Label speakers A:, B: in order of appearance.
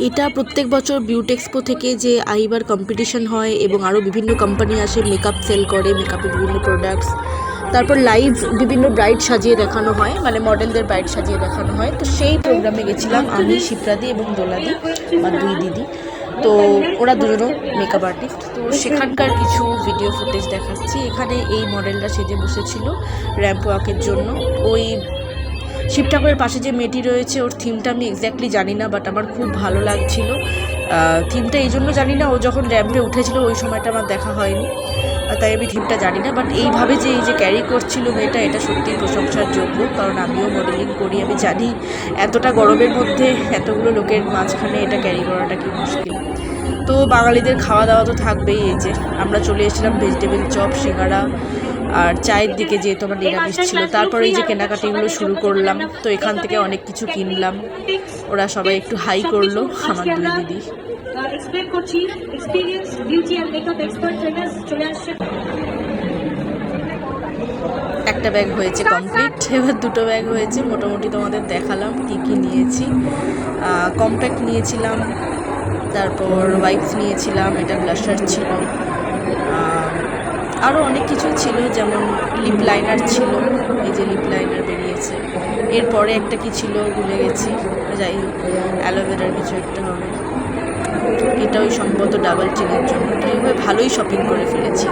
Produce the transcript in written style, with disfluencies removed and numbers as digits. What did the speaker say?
A: এটা প্রত্যেক বছর বিউটি এক্সপো থেকে যে আইবার কম্পিটিশন হয় এবং আরও বিভিন্ন কোম্পানি আসে মেকআপ সেল করে, মেকআপের বিভিন্ন প্রোডাক্টস, তারপর লাইভ বিভিন্ন ব্রাইড সাজিয়ে দেখানো হয়, মানে মডেলদের ব্রাইড সাজিয়ে দেখানো হয়। তো সেই প্রোগ্রামে গেছিলাম আমি, শিপ্রাদি এবং দোলাদি, আমার দুই দিদি। তো ওরা দুজনও মেকআপ আর্টিস্ট। তো সেখানকার কিছু ভিডিও ফুটেজ দেখাচ্ছি। এখানে এই মডেলটা সেজে বসেছিল র্যাম্প ওয়াকের জন্য। ওই শিব ঠাকুরের পাশে যে মেয়েটি রয়েছে ওর থিমটা আমি এক্স্যাক্টলি জানি না, বাট আমার খুব ভালো লাগছিল থিমটা। এই জন্য জানি না, ও যখন র্যাম্পে উঠেছিল ওই সময়টা আমার দেখা হয়নি, তাই আমি থিমটা জানি না। বাট এইভাবে যে এই যে ক্যারি করছিল মেয়েটা, এটা সত্যিই প্রশংসার যোগ্য, কারণ আমিও মডেলিং করি, আমি জানি এতটা গরমের মধ্যে এতগুলো লোকের মাঝখানে এটা ক্যারি করাটা কি মুশকিল। তো বাঙালিদের খাওয়া দাওয়া তো থাকবেই। এই যে আমরা চলে এসেছিলাম ভেজিটেবল চপ, সিঙ্গাড়া আর চায়ের দিকে, যেহেতু আমার নিরামিষ ছিল। তারপরে এই যে কেনাকাটিগুলো শুরু করলাম। তো এখান থেকে অনেক কিছু কিনলাম। ওরা সবাই একটু হাই করলো, আমার দুই দিদি। একটা ব্যাগ হয়েছে কমপ্লিট, এবার দুটো ব্যাগ হয়েছে। মোটামুটি তোমাদের দেখালাম কি কি নিয়েছি। কম্প্যাক্ট নিয়েছিলাম, তারপর ওয়াইপস নিয়েছিলাম, এটা ব্লাশার ছিল, আরও অনেক কিছু ছিল, যেমন লিপ লাইনার ছিল, এই যে লিপ লাইনার বেরিয়েছে। এরপরে একটা কি ছিল ভুলে গেছি, যাই হোক অ্যালোভেরার কিছু একটা হবে, এটা ওই সম্ভবত ডাবল চিনের জন্য। তো এইভাবে ভালোই শপিং করে ফেলেছি।